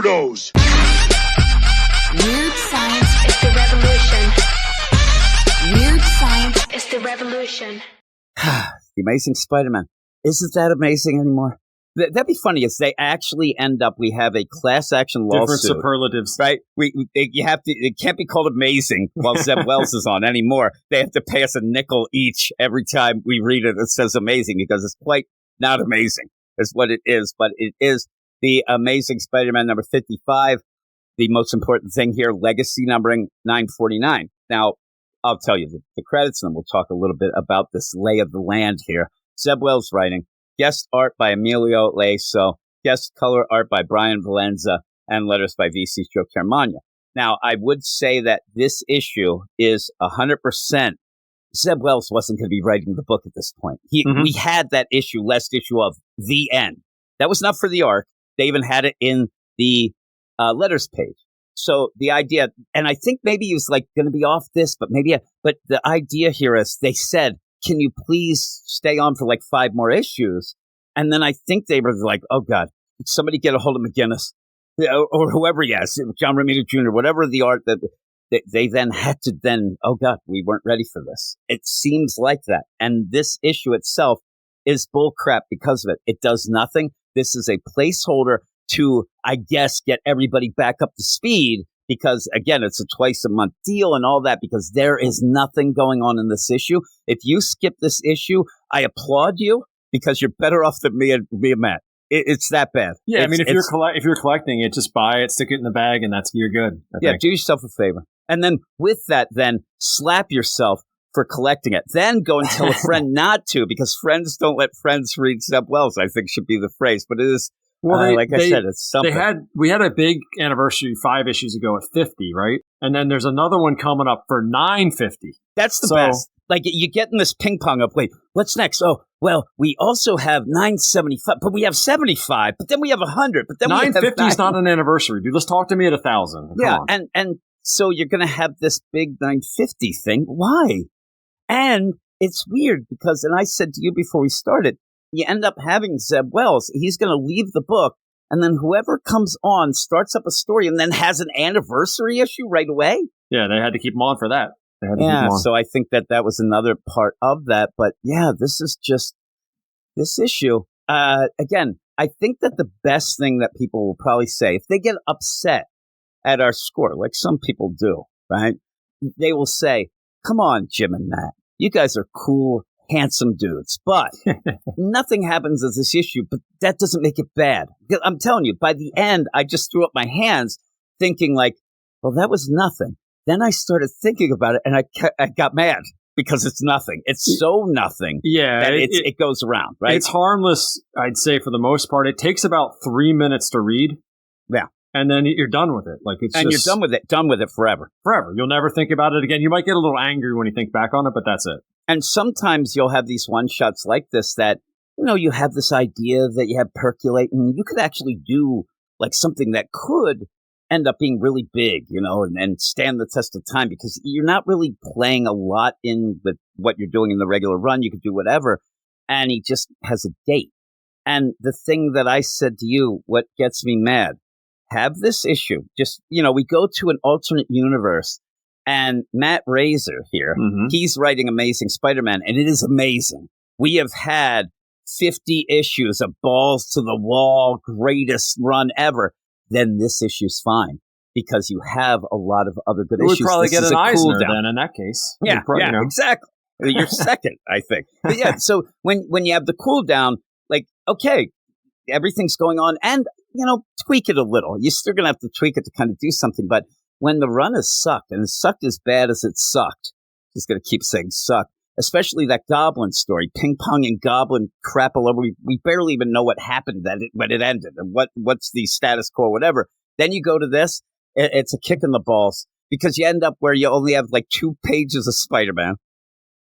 weirdos. Weird science is the revolution. Weird science is the revolution. The Amazing Spider-Man. Isn't that amazing anymore? That'd be funny if they actually end up, we have a class action lawsuit. Different superlatives. Right? You have to, it can't be called amazing while Zeb Wells is on anymore. They have to pay us a nickel each every time we read it that says amazing, because it's quite not amazing is what it is. But it is the Amazing Spider-Man number 55. The most important thing here, legacy numbering 949. Now, I'll tell you the credits, and then we'll talk a little bit about this lay of the land here. Zeb Wells writing. Guest art by Emilio Leso, guest color art by Brian Valenza, and letters by VC's Joe Caramagna. Now, I would say that this issue is 100%. Zeb Wells wasn't going to be writing the book at this point. We had that issue, last issue of The End. That was not for the arc. They even had it in the letters page. So the idea, and I think maybe he was like going to be off this, but but the idea here is they said, can you please stay on for like 5 more issues? And then I think they were like, oh, God, somebody get a hold of McGinnis or whoever he has, John Romita Jr., whatever the art that they then had to oh, God, we weren't ready for this. It seems like that. And this issue itself is bullcrap because of it. It does nothing. This is a placeholder to, I guess, get everybody back up to speed. Because, again, it's a twice-a-month deal and all that, because there is nothing going on in this issue. If you skip this issue, I applaud you, because you're better off than me and Matt. It's that bad. Yeah, if you're collecting it, just buy it, stick it in the bag, and you're good. I think. Do yourself a favor. And then with that, slap yourself for collecting it. Then go and tell a friend not to, because friends don't let friends read Zeb Wells, I think should be the phrase. But it is... Well, I said, it's something. We had a big anniversary 5 issues ago at 50, right? And then there's another one coming up for 950. That's the best. Like, you get in this ping pong of, wait, what's next? Oh, well, we also have 975, but we have 75, but then we have 100, but then 950 is not an anniversary, dude. Let's talk to me at 1,000. Yeah, and so you're going to have this big 950 thing. Why? And it's weird because, and I said to you before we started, you end up having Zeb Wells. He's going to leave the book, and then whoever comes on starts up a story and then has an anniversary issue right away. Yeah, they had to keep him on for that. So I think that was another part of that. But yeah, this is just this issue. Again, I think that the best thing that people will probably say, if they get upset at our score, like some people do, right? They will say, come on, Jim and Matt. You guys are cool, handsome dudes, but nothing happens as this issue, but that doesn't make it bad. I'm telling you, by the end, I just threw up my hands thinking like, well, that was nothing. Then I started thinking about it and I got mad because it's nothing. It's so nothing that it goes around, right? It's harmless, I'd say, for the most part. It takes about 3 minutes to read. Yeah. And then you're done with it. You're done with it forever. Forever. You'll never think about it again. You might get a little angry when you think back on it, but that's it. And sometimes you'll have these one-shots like this that, you have this idea that you have percolating. You could actually do like something that could end up being really big, and stand the test of time, because you're not really playing a lot in with what you're doing in the regular run. You could do whatever. And he just has a date. And the thing that I said to you, what gets me mad, have this issue. Just, we go to an alternate universe. And Matt Razor here, he's writing Amazing Spider-Man, and it is amazing. We have had 50 issues of balls to the wall, greatest run ever. Then this issue's fine, because you have a lot of other good issues. We'd probably get an Eisner then in that case. Yeah, exactly. You're second, I think. But yeah, so when you have the cool down, like, okay, everything's going on, and, tweak it a little. You're still going to have to tweak it to kind of do something, but when the run has sucked, and it's sucked as bad as it sucked, just going to keep saying suck, especially that Goblin story, ping-pong and Goblin crap all over. We barely even know what happened when it ended, and what's the status quo, whatever. Then you go to this, it's a kick in the balls, because you end up where you only have like 2 pages of Spider-Man.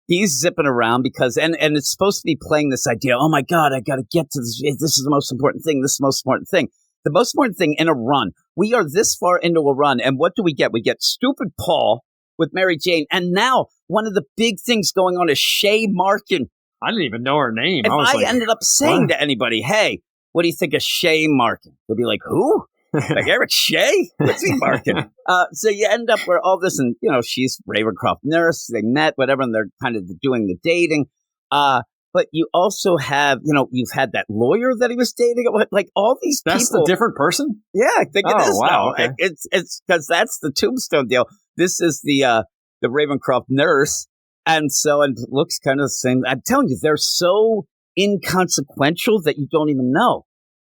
He's zipping around because, and it's supposed to be playing this idea, oh my God, I got to get to this. This is the most important thing. This is the most important thing. The most important thing in a run, we are this far into a run, and what do we get? We get stupid Paul with Mary Jane, and now one of the big things going on is Shay Markin. I didn't even know her name. If I ended up saying to anybody, hey, what do you think of Shay Markin? They'd be like, who? Like, Eric Shea? What's he barking? So you end up where all this, and, she's Ravencroft nurse. They met, whatever, and they're kind of doing the dating. But you also have, you've had that lawyer that he was dating. Like, all these people. That's a different person? Yeah, I think it is. Wow. Okay. It's because that's the Tombstone deal. This is the Ravencroft nurse. And so it looks kind of the same. I'm telling you, they're so inconsequential that you don't even know.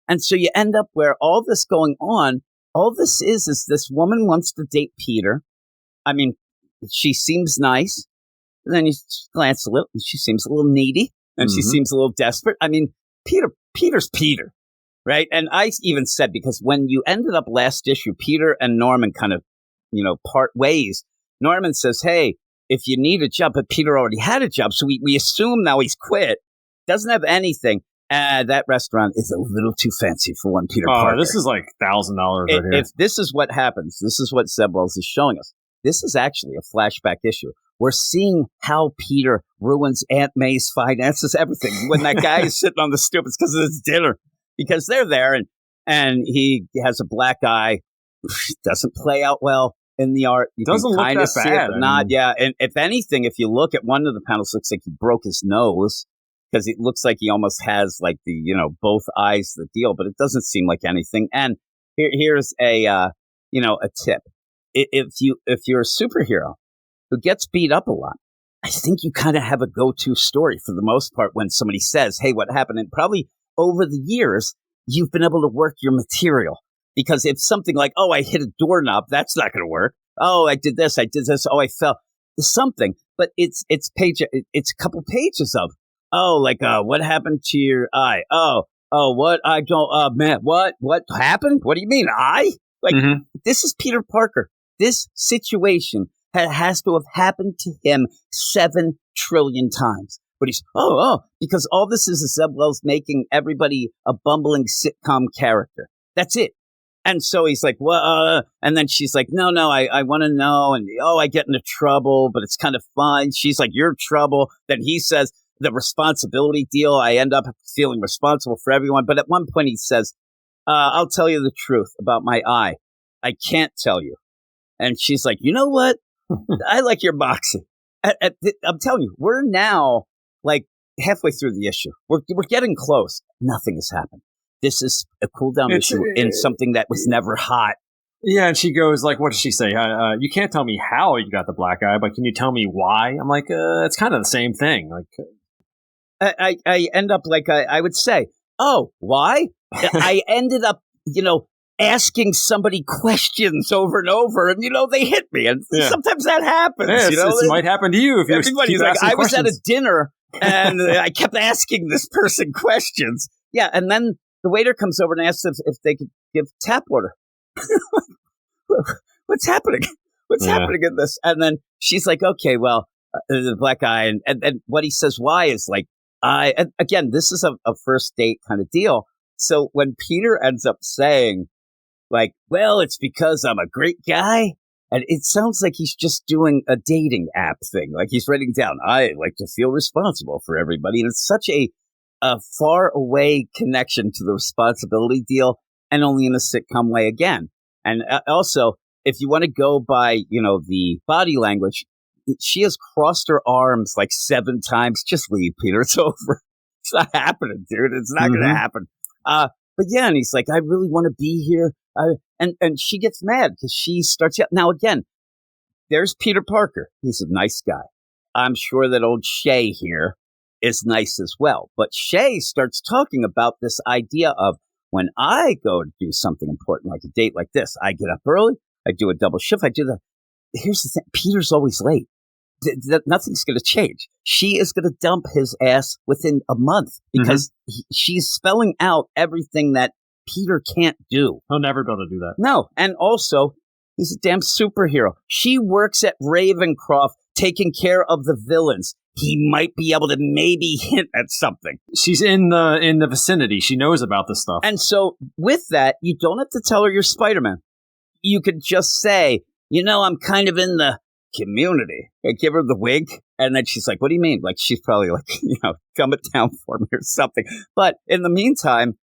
And so you end up where all this going on, all this is this woman wants to date Peter. I mean, she seems nice. And then you glance a little, and she seems a little needy, and she seems a little desperate. I mean, Peter's Peter, right? And I even said, because when you ended up last issue, Peter and Norman kind of, part ways. Norman says, hey, if you need a job, but Peter already had a job, so we assume now he's quit, doesn't have anything. That restaurant is a little too fancy for one Peter Parker. This is like $1,000 right here. If this is what happens, this is what Zeb Wells is showing us. This is actually a flashback issue. We're seeing how Peter ruins Aunt May's finances, everything. When that guy is sitting on the stoop, it's because of his dinner. Because they're there, and he has a black eye. Doesn't play out well in the art. You doesn't look that bad. But not, yeah. And if anything, if you look at one of the panels, looks like he broke his nose. Because it looks like he almost has like the, both eyes, the deal, but it doesn't seem like anything. And here's a tip. If you're a superhero who gets beat up a lot, I think you kind of have a go-to story for the most part when somebody says, hey, what happened? And probably over the years, you've been able to work your material. Because if something like, oh, I hit a doorknob, that's not going to work. Oh, I did this. Oh, I fell. Something. But it's a couple pages of, oh, like, what happened to your eye? Oh, what? I don't, man, what happened? What do you mean, eye? Like, This is Peter Parker. This situation has to have happened to him 7 trillion times. But he's, because all this is Zeb Wells making everybody a bumbling sitcom character. That's it. And so he's like, well, and then she's like, no, I want to know. And, I get into trouble, but it's kind of fun. She's like, you're trouble. Then he says, the responsibility deal, I end up feeling responsible for everyone. But at one point he says, I'll tell you the truth about my eye. I can't tell you. And she's like, you know what? I like your boxing. I'm telling you, we're now like halfway through the issue. We're getting close. Nothing has happened. This is a cool down issue in something that was never hot. Yeah, and she goes, like, what does she say? You can't tell me how you got the black eye, but can you tell me why? I'm like, it's kind of the same thing. Like, I end up like I would say, oh, why? I ended up, asking somebody questions over and over, and they hit me, and sometimes that happens. Yeah, it might happen to you if you're. Everybody's like, I was at a dinner and I kept asking this person questions. Yeah, and then the waiter comes over and asks if they could give tap water. What's happening? What's happening in this? And then she's like, okay, well, the black guy, and what he says why is like, again, this is a first date kind of deal. So when Peter ends up saying, like, well, it's because I'm a great guy, and it sounds like he's just doing a dating app thing. Like he's writing down, I like to feel responsible for everybody. And it's such a far away connection to the responsibility deal, and only in a sitcom way again. And also, if you want to go by, the body language, she has crossed her arms like 7 times. Just leave, Peter. It's over. It's not happening, dude. It's not going to happen. But yeah, and he's like, I really want to be here. And she gets mad because she starts out. Now, again, there's Peter Parker. He's a nice guy. I'm sure that old Shay here is nice as well. But Shay starts talking about this idea of when I go to do something important, like a date like this, I get up early, I do a double shift, I do the. Here's the thing, Peter's always late. Nothing's going to change. She is going to dump his ass within a month because she's spelling out everything that Peter can't do. He'll never be able to do that. No. And also, he's a damn superhero. She works at Ravencroft taking care of the villains. He might be able to maybe hint at something. She's in the vicinity. She knows about this stuff. And so with that, you don't have to tell her you're Spider-Man. You could just say, I'm kind of in the community. I give her the wig, and then she's like, what do you mean? Like, she's probably like, dumb it down for me or something. But in the meantime,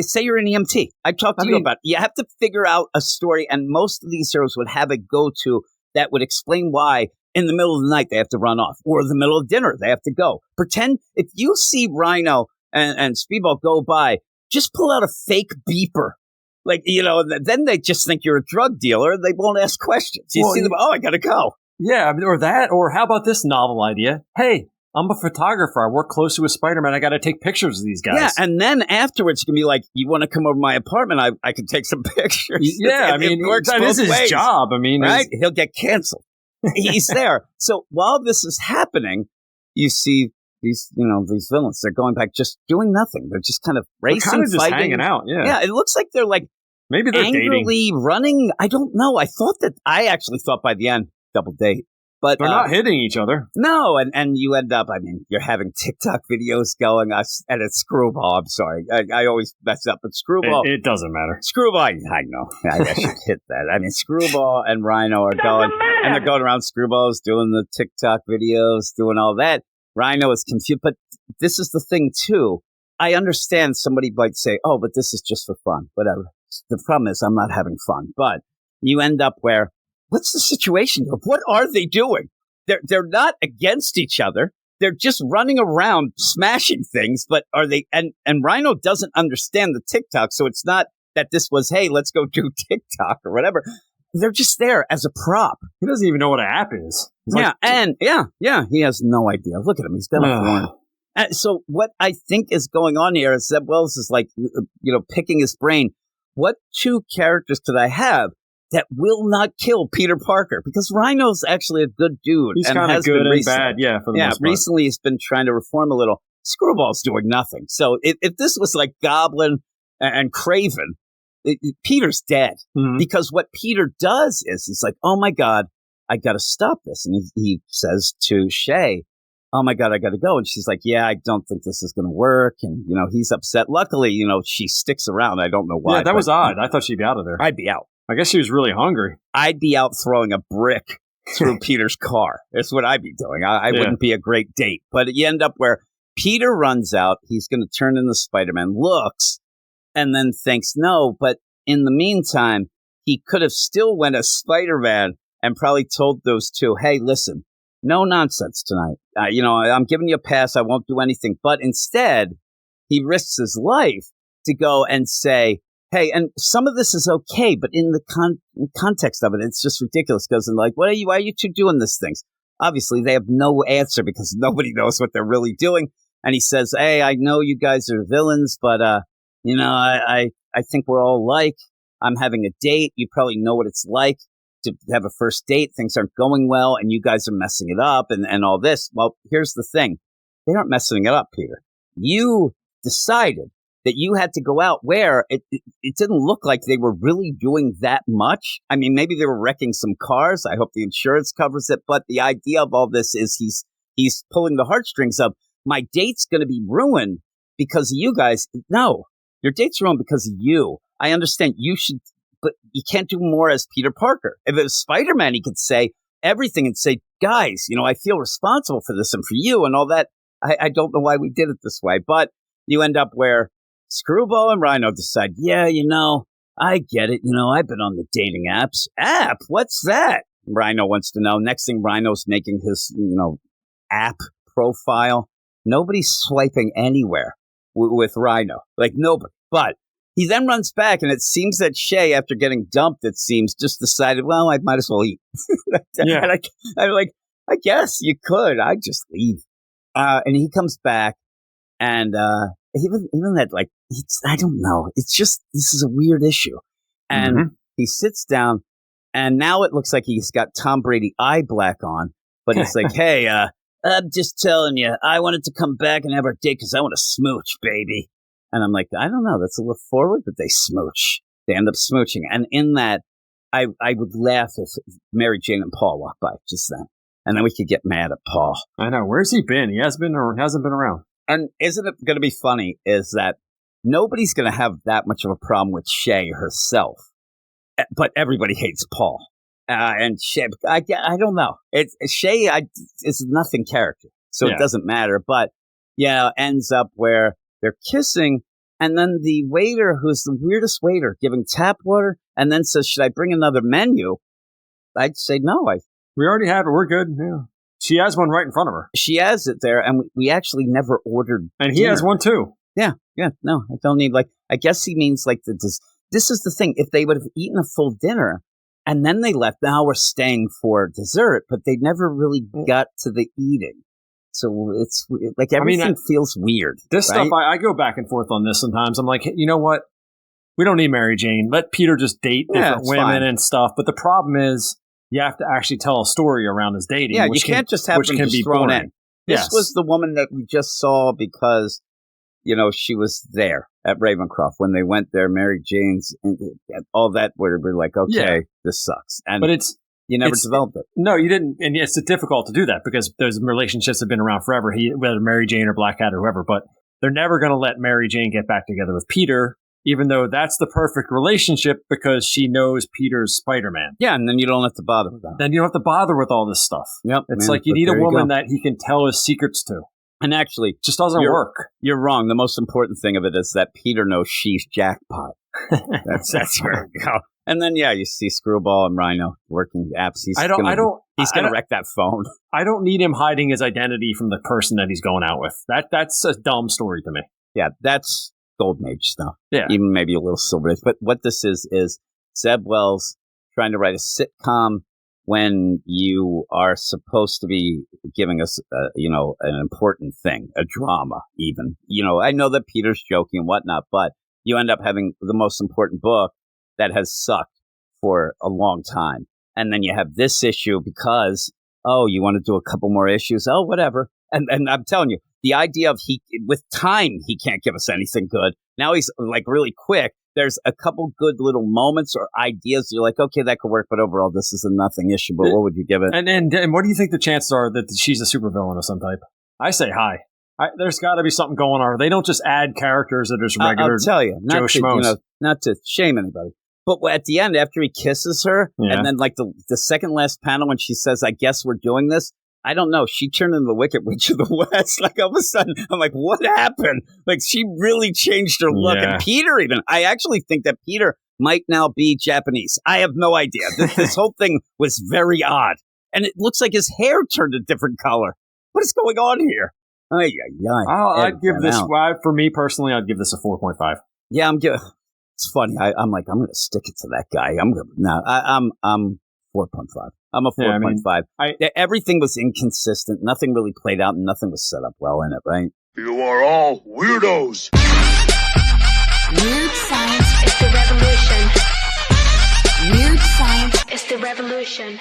say you're an EMT. I talked to you about it. You have to figure out a story, and most of these heroes would have a go-to that would explain why in the middle of the night they have to run off, or in the middle of dinner they have to go. Pretend if you see Rhino and Speedball go by, just pull out a fake beeper. Like, then they just think you're a drug dealer. They won't ask questions. You see them, I got to go. Yeah, or that, or how about this novel idea? Hey, I'm a photographer. I work closely with Spider-Man. I got to take pictures of these guys. Yeah, and then afterwards, you can be like, you want to come over to my apartment? I can take some pictures. Yeah, that is his job. Right? He'll get canceled. He's there. So while this is happening, you see these villains. They're going back, just doing nothing. They're just kind of racing, kind of just fighting, hanging out. Yeah, yeah. It looks like they're like maybe they're angrily dating. running. I don't know. I actually thought by the end double date. But they're not hitting each other. No, and you end up, you're having TikTok videos going, and it's Screwball. I'm sorry. I always mess up, but Screwball. It doesn't matter. Screwball, I know. I should hit that. Screwball and Rhino are going, and they're going around. Screwball's doing the TikTok videos, doing all that. Rhino is confused, but this is the thing, too. I understand somebody might say, oh, but this is just for fun, whatever. The problem is I'm not having fun, but you end up where, what's the situation? What are they doing? They're not against each other. They're just running around smashing things. But are they? And Rhino doesn't understand the TikTok, so it's not that this was, hey, let's go do TikTok or whatever. They're just there as a prop. He doesn't even know what an app is. He has no idea. Look at him. He's got a horn. So what I think is going on here is that Wells is like, picking his brain. What two characters could I have that will not kill Peter Parker? Because Rhino's actually a good dude. He's kind of good and bad, for the most part. Recently he's been trying to reform a little. Screwball's doing nothing. So if this was like Goblin and Craven, Peter's dead. Mm-hmm. Because what Peter does is he's like, oh my God, I got to stop this. And he says to Shay, oh my God, I got to go. And she's like, yeah, I don't think this is going to work. And, he's upset. Luckily, she sticks around. I don't know why. Yeah, that was odd. I thought she'd be out of there. I'd be out. I guess she was really hungry. I'd be out throwing a brick through Peter's car. That's what I'd be doing. I wouldn't be a great date. But you end up where Peter runs out. He's going to turn into Spider-Man, looks, and then thinks no. But in the meantime, he could have still went as Spider-Man and probably told those two, hey, listen, no nonsense tonight. I'm giving you a pass. I won't do anything. But instead, he risks his life to go and say, hey, and some of this is okay, but in the context of it, it's just ridiculous. Because why are you two doing these things? Obviously, they have no answer because nobody knows what they're really doing. And he says, hey, I know you guys are villains, but, I think we're all alike. I'm having a date. You probably know what it's like to have a first date. Things aren't going well, and you guys are messing it up and all this. Well, here's the thing. They aren't messing it up, Peter. You decided that you had to go out where it didn't look like they were really doing that much. Maybe they were wrecking some cars. I hope the insurance covers it. But the idea of all this is he's pulling the heartstrings of, my date's going to be ruined because of you guys. No, your date's ruined because of you. I understand you should, but you can't do more as Peter Parker. If it was Spider-Man, he could say everything and say, guys, I feel responsible for this and for you and all that. I don't know why we did it this way, but you end up where Screwball and Rhino decide, I get it. I've been on the dating apps. App? What's that? Rhino wants to know. Next thing, Rhino's making his, app profile. Nobody's swiping anywhere with Rhino. Like, nobody. But he then runs back, and it seems that Shay, after getting dumped, just decided, well, I might as well eat. Yeah. And I'm like, I guess you could. I'd just leave. And he comes back, and even that, I don't know. It's just, this is a weird issue. And he sits down, and now it looks like he's got Tom Brady eye black on, but he's like, hey, I'm just telling you, I wanted to come back and have our date because I want to smooch, baby. And I'm like, I don't know. That's a little forward, but they smooch. They end up smooching. And in that, I would laugh if Mary Jane and Paul walked by just then. And then we could get mad at Paul. I know. Where's he been? He hasn't been around. And isn't it going to be funny is that nobody's going to have that much of a problem with Shay herself. But everybody hates Paul. And Shay, I don't know. Shay is nothing character. So it doesn't matter. But, ends up where they're kissing. And then the waiter, who's the weirdest waiter, giving tap water, and then says, should I bring another menu? I'd say, no, we already have it. We're good. Yeah. She has one right in front of her. She has it there, and we actually never ordered And he dinner. has one too. Yeah, no, I don't need, I guess he means, this is the thing. If they would have eaten a full dinner, and then they left, now we're staying for dessert, but they never really got to the eating. So it's everything feels weird. This right? stuff, I go back and forth on this sometimes. I'm like, you know what? We don't need Mary Jane. Let Peter just date different women fine. and stuff. But the problem is, you have to actually tell a story around his dating. Yeah, you can't just have them just thrown in. This was the woman that we just saw because, she was there at Ravencroft when they went there. Mary Jane's and all that. Where we're like, okay, this sucks. But you never developed it. No, you didn't. And it's difficult to do that because those relationships have been around forever, whether Mary Jane or Black Cat or whoever. But they're never going to let Mary Jane get back together with Peter, even though that's the perfect relationship because she knows Peter's Spider-Man. Yeah, and then you don't have to bother with that. Then you don't have to bother with all this stuff. Yep. It's like you need a woman that he can tell his secrets to. And actually, it just doesn't work. You're wrong. The most important thing of it is that Peter knows she's jackpot. That's where we go. And then, you see Screwball and Rhino working apps. He's going to wreck that phone. I don't need him hiding his identity from the person that he's going out with. That's a dumb story to me. Yeah, that's Golden Age stuff. Yeah. Even maybe a little Silver Age. But what this is Zeb Wells trying to write a sitcom when you are supposed to be giving us, an important thing, a drama even. I know that Peter's joking and whatnot, but you end up having the most important book that has sucked for a long time. And then you have this issue because, you want to do a couple more issues? Oh, whatever. And I'm telling you, the idea of with time, he can't give us anything good. Now he's really quick. There's a couple good little moments or ideas. You're like, okay, that could work. But overall, this is a nothing issue. But what would you give it? And what do you think the chances are that she's a supervillain of some type? I say hi. There's got to be something going on. They don't just add characters that are just regular. I'll tell you, Joe Schmoes. Not to shame anybody. But at the end, after he kisses her, and then the second last panel when she says, I guess we're doing this, I don't know. She turned into the Wicked Witch of the West. All of a sudden, I'm like, what happened? She really changed her look. Yeah. And Peter even, I actually think that Peter might now be Japanese. I have no idea. This whole thing was very odd. And it looks like his hair turned a different color. What is going on here? I'd give this, for me personally, I'd give this a 4.5. Yeah, it's funny. I'm going to stick it to that guy. I'm 4.5. I'm a 4.5. Everything was inconsistent. Nothing really played out and nothing was set up well in it, right? You are all weirdos. Weird science is the revolution. Weird science is the revolution.